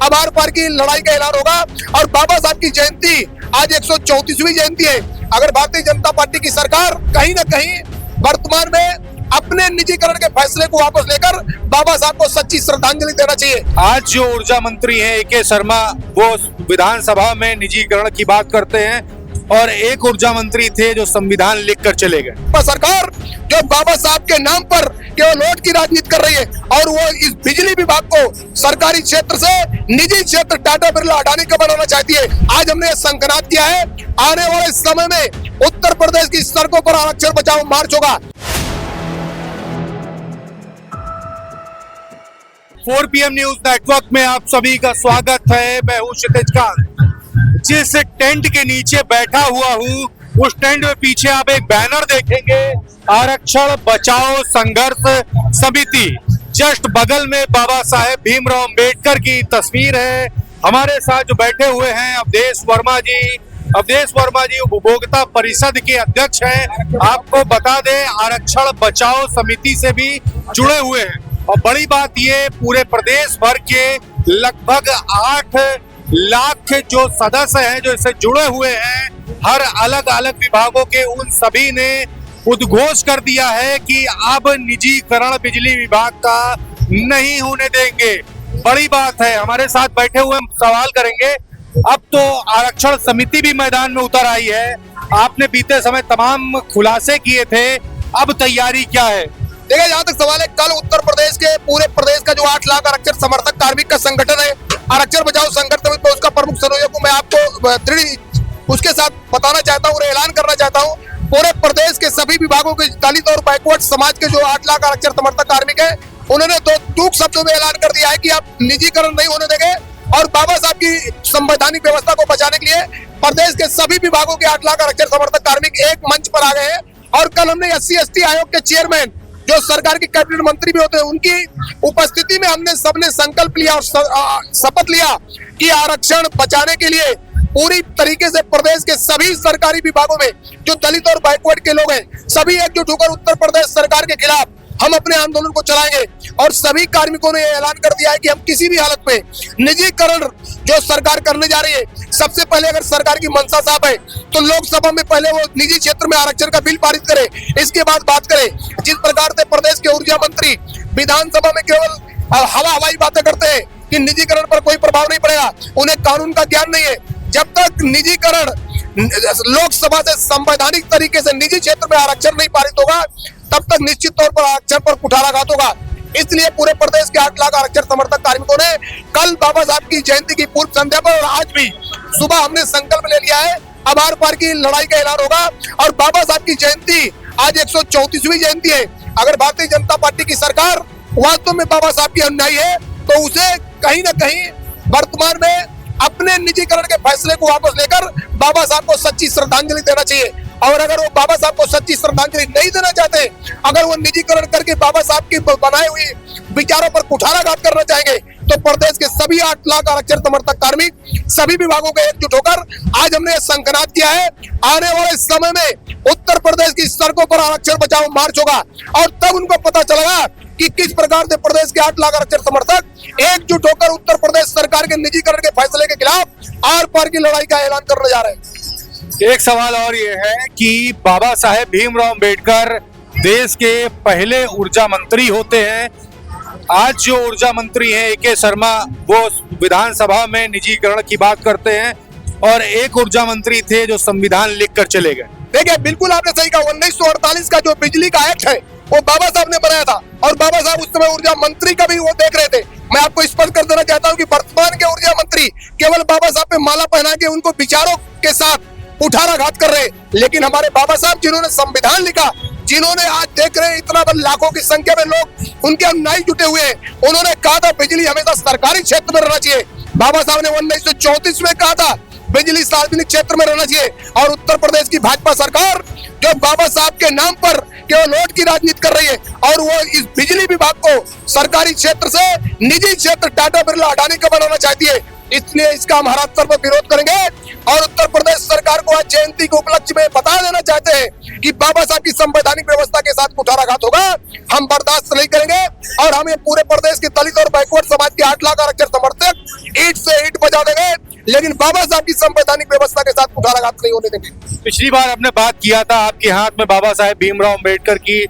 अब आर पार की लड़ाई का ऐलान होगा। और बाबा साहब की जयंती आज 134वीं जयंती है। अगर भारतीय जनता पार्टी की सरकार कहीं ना कहीं वर्तमान में अपने निजीकरण के फैसले को वापस लेकर बाबा साहब को सच्ची श्रद्धांजलि देना चाहिए। आज जो ऊर्जा मंत्री हैं ए.के. शर्मा, वो विधानसभा में निजीकरण की बात करते हैं और एक ऊर्जा मंत्री थे जो संविधान लिखकर चले गए। सरकार जो बाबा साहब के नाम पर केवल वोट की राजनीति कर रही है और वो इस बिजली विभाग को सरकारी क्षेत्र से निजी क्षेत्र टाटा बिरला अडानी का बनाना चाहती है। आज हमने ये संकल्प किया है, आने वाले समय में उत्तर प्रदेश की सड़कों पर आरक्षण बचाओ मार्च होगा। 4 PM न्यूज नेटवर्क में आप सभी का स्वागत है। मैं हूं क्षितिज कांत। जिस टेंट के नीचे बैठा हुआ हूं, उस टेंट में पीछे आप एक बैनर देखेंगे, आरक्षण बचाओ संघर्ष समिति। जस्ट बगल में बाबा साहेब भीमराव अम्बेडकर की तस्वीर है। हमारे साथ जो बैठे हुए हैं अवधेश वर्मा जी उपभोक्ता परिषद के अध्यक्ष हैं। आपको बता दें, आरक्षण बचाओ समिति से भी जुड़े हुए हैं और बड़ी बात ये, पूरे प्रदेश भर के लगभग 8 लाख जो सदस्य हैं जो इससे जुड़े हुए हैं, हर अलग अलग विभागों के, उन सभी ने उद्घोष कर दिया है कि अब निजीकरण बिजली विभाग का नहीं होने देंगे। बड़ी बात है। हमारे साथ बैठे हुए हम सवाल करेंगे। अब तो आरक्षण समिति भी मैदान में उतर आई है। आपने बीते समय तमाम खुलासे किए थे, अब तैयारी क्या है? देखिए, जहाँ तक सवाल है, कल उत्तर प्रदेश के पूरे प्रदेश का जो 8 लाख आरक्षण समर्थक कार्मिक का संगठन है, आरक्षण बचाओ संघर्ष समिति में उसका प्रमुख संयोजक हूँ मैं। आपको दृढ़ उसके साथ बताना चाहता हूँ और ऐलान करना चाहता हूँ, पूरे प्रदेश के सभी विभागों के दलित और बैकवर्ड समाज के जो 8 लाख आरक्षण समर्थक कार्मिक है, उन्होंने दो टूक शब्दों में ऐलान कर दिया है कि आप निजीकरण नहीं होने देंगे और बाबा साहब की संवैधानिक व्यवस्था को बचाने के लिए प्रदेश के सभी विभागों के 8 लाख आरक्षण समर्थक कार्मिक एक मंच पर आ गए हैं। और कल हमने SC/ST आयोग के चेयरमैन, जो सरकार के कैबिनेट मंत्री भी होते हैं, उनकी उपस्थिति में हमने सबने संकल्प लिया और शपथ लिया कि आरक्षण बचाने के लिए पूरी तरीके से प्रदेश के सभी सरकारी विभागों में जो दलित और बैकवर्ड के लोग हैं, सभी एकजुट होकर उत्तर प्रदेश सरकार के खिलाफ हम अपने आंदोलन को चलाएंगे। और सभी कार्मिकों ने ऐलान कर दिया है कि हम किसी भी हालत में निजीकरण जो सरकार करने जा रही है, सबसे पहले अगर सरकार की मंशा साफ है तो लोकसभा में पहले वो निजी क्षेत्र में आरक्षण का बिल पारित करे, इसके बाद बात करें। जिस प्रकार से प्रदेश के ऊर्जा मंत्री विधानसभा में केवल हवाई बातें करते हैं कि निजीकरण पर कोई प्रभाव नहीं पड़ेगा, उन्हें कानून का ज्ञान नहीं है। जब तक निजीकरण लोकसभा से संवैधानिक तरीके से निजी क्षेत्र में आरक्षण नहीं पारित होगा, तब तक निश्चित तौर पर आरक्षण पर कुठाराघात होगा। इसलिए पूरे प्रदेश के 8 लाख आरक्षण समर्थक कार्मिकों ने कल बाबा साहब की जयंती की पूर्व संध्या पर और आज भी सुबह हमने संकल्प ले लिया है, अब आर पार की लड़ाई का ऐलान होगा। और बाबा साहब की जयंती आज 134वीं जयंती है। अगर भारतीय जनता पार्टी की सरकार वास्तव में बाबा साहब की अनुयायी है तो उसे कहीं ना कहीं वर्तमान में अपने निजीकरण के फैसले को वापस लेकर बाबा साहब को सच्ची श्रद्धांजलि देना चाहिए। और अगर वो बाबा साहब को सच्ची श्रद्धांजलि नहीं देना चाहते, अगर वो निजीकरण करके बाबा साहब की बनाई हुई विचारों पर कुठाराघात करना चाहेंगे, तो प्रदेश के सभी 8 लाख आरक्षण समर्थक कार्मिक सभी विभागों के एकजुट होकर आज हमने संकल्प किया है, आने वाले समय में उत्तर प्रदेश की सड़कों पर आरक्षण बचाओ मार्च होगा। और तब उनको पता चलेगा कि किस प्रकार से प्रदेश के 8 लाख आरक्षण समर्थक एकजुट होकर उत्तर प्रदेश सरकार के निजीकरण के फैसले के खिलाफ आर पार की लड़ाई का ऐलान करने जा रहे हैं। एक सवाल और ये है कि बाबा साहेब भीमराव अम्बेडकर देश के पहले ऊर्जा मंत्री होते हैं। आज जो ऊर्जा मंत्री हैं ए.के. शर्मा, वो विधानसभा में निजीकरण की बात करते हैं और एक ऊर्जा मंत्री थे जो संविधान लिखकर चले गए। देखिए, बिल्कुल आपने सही कहा। 1948 का जो बिजली का एक्ट है वो बाबा साहब ने बनाया था और बाबा साहब उस समय ऊर्जा मंत्री का भी वो देख रहे थे। मैं आपको स्पष्ट कर देना चाहता हूँ कि वर्तमान के ऊर्जा मंत्री केवल बाबा साहब पे माला पहना के उनको विचारों के साथ कुठाराघात कर रहे, लेकिन हमारे बाबा साहब जिन्होंने संविधान लिखा, जिन्होंने आज देख रहे हैं इतना लाखों की संख्या में लोग उनके अनुयायी जुटे हुए हैं, उन्होंने कहा था बिजली हमेशा सरकारी क्षेत्र में रहना चाहिए। बाबा साहब ने 1934 में कहा था बिजली सार्वजनिक क्षेत्र में रहना चाहिए। और उत्तर प्रदेश की भाजपा सरकार जो बाबा साहब के नाम पर केवल वोट की राजनीति कर रही है और वो इस बिजली विभाग को सरकारी क्षेत्र से निजी क्षेत्र टाटा बिरला अडानी का बनाना चाहती है, इसलिए इसका हम हर स्तर पर विरोध करेंगे और उत्तर प्रदेश सरकार सरकार को आज जयंती के उपलक्ष्य में बता देना चाहते हैं कि बाबा साहब की संवैधानिक व्यवस्था के साथ कुठाराघात होगा, हम बर्दाश्त नहीं करेंगे और हम ये पूरे प्रदेश के दलित और बैकवर्ड समाज के 8 लाख आरक्षण समर्थक ईंट से ईंट बजा देंगे, लेकिन बाबा साहब की संवैधानिक व्यवस्था के साथ कुठाराघात नहीं होने देंगे। पिछली बार आपने बात किया था, आपके हाथ में बाबा साहेब भीमराव अम्बेडकर की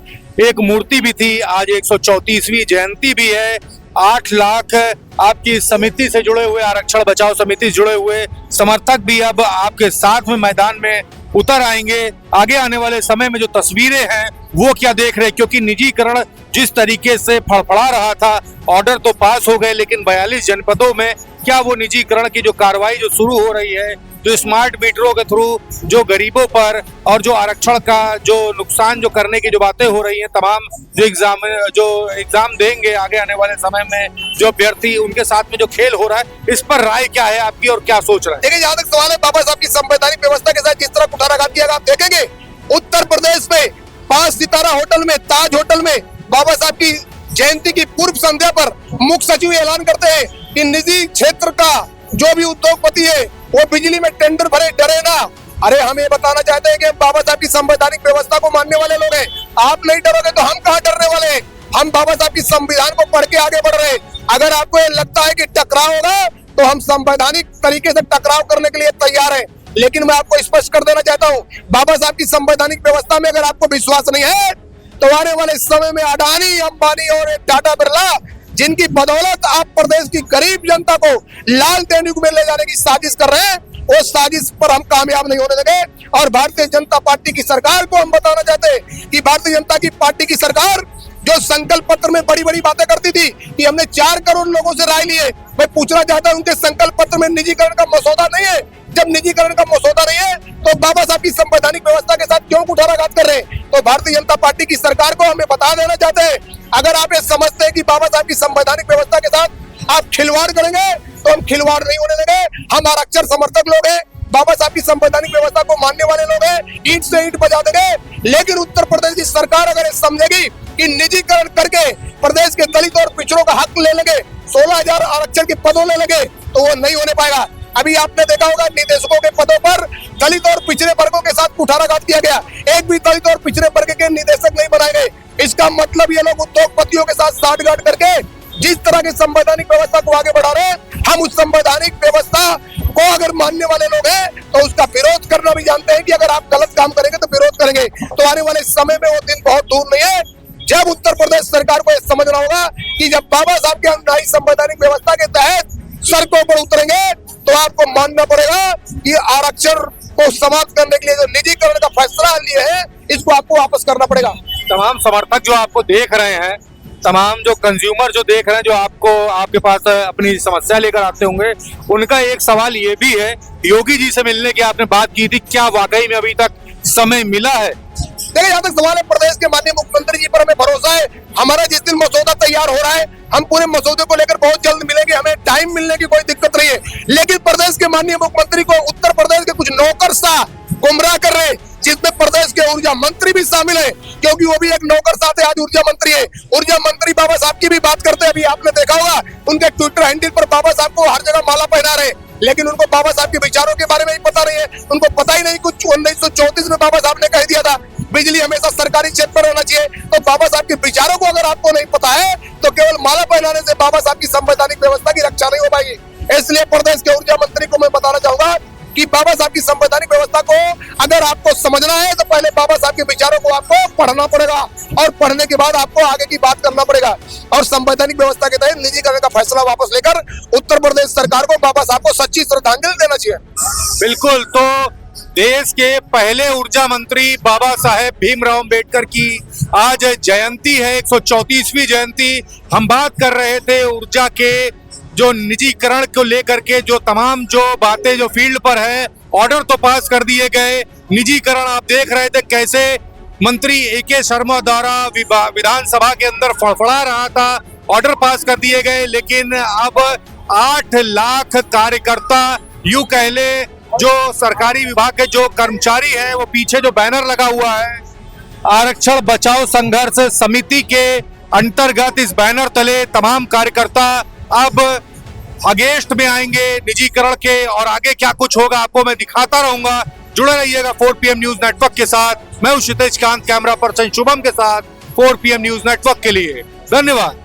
एक मूर्ति भी थी, आज 134वीं जयंती भी है। 8 लाख आपकी समिति से जुड़े हुए, आरक्षण बचाओ समिति से जुड़े हुए समर्थक भी अब आपके साथ में मैदान में उतर आएंगे। आगे आने वाले समय में जो तस्वीरें हैं वो क्या देख रहे हैं, क्योंकि निजीकरण जिस तरीके से फड़फड़ा रहा था, ऑर्डर तो पास हो गए, लेकिन 42 जनपदों में क्या वो निजीकरण की जो कार्रवाई जो शुरू हो रही है, जो स्मार्ट मीटरों के थ्रू जो गरीबों पर और जो आरक्षण का जो नुकसान जो करने की जो बातें हो रही हैं, तमाम जो एग्जाम देंगे आगे आने वाले समय में जो अभ्यर्थी, उनके साथ में जो खेल हो रहा है, इस पर राय क्या है आपकी और क्या सोच रहे हैं? देखिए, जहां तक सवाल है बाबा साहब की संवैधानिक व्यवस्था के साथ जिस तरह कुठाराघात किया, आप देखेंगे उत्तर प्रदेश में 5 सितारा होटल में, ताज होटल में बाबा साहब की जयंती की पूर्व संध्या पर मुख्य सचिव ऐलान करते हैं कि निजी क्षेत्र का जो भी उद्योगपति है वो बिजली में टेंडर भरे, डरे ना। अरे हम ये बताना चाहते हैं कि बाबा साहब की संवैधानिक व्यवस्था को मानने वाले लोग हैं, आप नहीं डरोगे तो हम कहाँ डरने वाले हैं। हम बाबा साहब की संविधान को पढ़ के आगे बढ़ रहे हैं। अगर आपको ये लगता है कि टकराव होगा तो हम संवैधानिक तरीके से टकराव करने के लिए तैयार हैं, लेकिन मैं आपको स्पष्ट कर देना चाहता हूँ, बाबा साहब की संवैधानिक व्यवस्था में अगर आपको विश्वास नहीं है तो आने वाले समय में अडानी, अंबानी और टाटा बिरला, जिनकी बदौलत आप प्रदेश की गरीब जनता को लाल टेनिंग में ले जाने की साजिश कर रहे हैं, वो साजिश पर हम कामयाब नहीं होने देंगे। और भारतीय जनता पार्टी की सरकार को हम बताना चाहते हैं कि भारतीय जनता की पार्टी की सरकार जो संकल्प पत्र में बड़ी बड़ी बातें करती थी कि हमने 4 करोड़ लोगों से राय ली है, मैं पूछना चाहता हूं उनके संकल्प पत्र में निजीकरण का मसौदा नहीं है। जब निजीकरण का मसौदा नहीं है तो बाबा साहब की संवैधानिक व्यवस्था के साथ क्यों कुठाराघात कर रहे हैं? तो भारतीय जनता पार्टी की सरकार को हमें बता देना चाहते हैं, अगर आप ये समझते हैं कि बाबा साहब की संवैधानिक व्यवस्था के साथ आप खिलवाड़ करेंगे तो हम खिलवाड़ नहीं होने देंगे। हम आरक्षण समर्थक लोग हैं, बाबा साहब की संवैधानिक व्यवस्था को मानने वाले लोग हैं, ईंट से ईंट बजा देंगे। लेकिन उत्तर प्रदेश की सरकार अगर समझेगी कि निजीकरण करके प्रदेश के दलित और पिछड़ों का हक ले लेंगे, 16,000 आरक्षण के पदों ले लेंगे, तो वो नहीं होने पाएगा। अभी आपने देखा होगा निदेशकों के पदों पर दलित और पिछड़े वर्गों के साथ कुठाराघात किया गया, एक भी दलित और पिछड़े वर्ग के निदेशक नहीं बनाए गए। इसका मतलब ये लोग उद्योगपतियों के साथ साठगांठ करके जिस तरह की संवैधानिक व्यवस्था को आगे बढ़ा रहे हैं, हम उस संवैधानिक व्यवस्था को अगर मानने वाले लोग हैं तो उसका विरोध करना भी जानते हैं कि अगर आप गलत काम करेंगे तो विरोध करेंगे। तो आने वाले समय में वो दिन बहुत दूर नहीं है जब उत्तर प्रदेश सरकार को यह समझना होगा कि जब बाबा साहब के अनुयायी संवैधानिक व्यवस्था के तहत सड़कों पर उतरेंगे तो आपको मानना पड़ेगा कि आरक्षण को समाप्त करने के लिए जो निजीकरण का फैसला लिए है, इसको आपको वापस करना पड़ेगा। तमाम समर्थक जो आपको देख रहे हैं, तमाम जो कंज्यूमर जो देख रहे हैं, जो आपको आपके पास अपनी समस्या लेकर आते होंगे, उनका एक सवाल ये भी है, योगी जी से मिलने की आपने बात की थी, क्या वाकई में अभी तक समय मिला है? देखिए, यहाँ तक सवाल है, प्रदेश के माननीय मुख्यमंत्री जी पर हमें भरोसा है। हमारा जिस दिन मसौदा तैयार हो रहा है, हम पूरे मसौदे को लेकर बहुत जल्द मिलेंगे, हमें टाइम मिलने की कोई दिक्कत नहीं है। लेकिन प्रदेश के माननीय मुख्यमंत्री को उत्तर प्रदेश के कुछ नौकरशाह गुमराह कर रहे हैं, जिसमें प्रदेश के ऊर्जा मंत्री भी शामिल है, क्योंकि वो भी एक नौकरशाह थे, आज ऊर्जा मंत्री है। ऊर्जा मंत्री बाबा साहब की भी बात करते हैं, अभी आपने देखा होगा उनके ट्विटर हैंडल पर बाबा साहब को हर जगह माला पहना रहे, लेकिन उनको बाबा साहब के विचारों के बारे में ही पता नहीं है। उनको पता ही नहीं, कुछ 1934 में बाबा साहब ने कह दिया था बिजली हमेशा सरकारी क्षेत्र में रहना चाहिए। तो बाबा साहब के विचारों को अगर आपको नहीं पता है तो केवल माला पहनाने से बाबा साहब की संवैधानिक व्यवस्था की रक्षा नहीं हो पाएगी। इसलिए प्रदेश के ऊर्जा मंत्री को मैं बताना चाहूंगा कि बाबा साहब की संवैधानिक व्यवस्था को अगर आपको समझना है तो पहले बाबा साहब के विचारों को आपको पढ़ना पड़ेगा, और पढ़ने के बाद आपको आगे की बात करना पड़ेगा। और संवैधानिक व्यवस्था के तहत निजीकरण का फैसला वापस लेकर उत्तर प्रदेश सरकार को बाबा साहब को सच्ची श्रद्धांजलि देना चाहिए। बिल्कुल, तो देश के पहले ऊर्जा मंत्री बाबा साहेब भीमराव अम्बेडकर की आज जयंती है, 134वीं जयंती। हम बात कर रहे थे ऊर्जा के जो निजीकरण को लेकर के, जो तमाम जो बातें जो फील्ड पर है, ऑर्डर तो पास कर दिए गए। निजीकरण आप देख रहे थे कैसे मंत्री AK शर्मा द्वारा विधानसभा के अंदर फड़फड़ा रहा था, ऑर्डर पास कर दिए गए, लेकिन अब 8 लाख कार्यकर्ता, यूं कह ले जो सरकारी विभाग के जो कर्मचारी हैं, वो पीछे जो बैनर लगा हुआ है आरक्षण बचाओ संघर्ष समिति के अंतर्गत, इस बैनर तले तमाम कार्यकर्ता अब अगेंस्ट में आएंगे निजीकरण के। और आगे क्या कुछ होगा आपको मैं दिखाता रहूंगा। जुड़े रहिएगा 4 PM न्यूज नेटवर्क के साथ। मैं हूं क्षितिज कांत, कैमरा पर्सन शुभम के साथ 4 PM न्यूज नेटवर्क के लिए। धन्यवाद।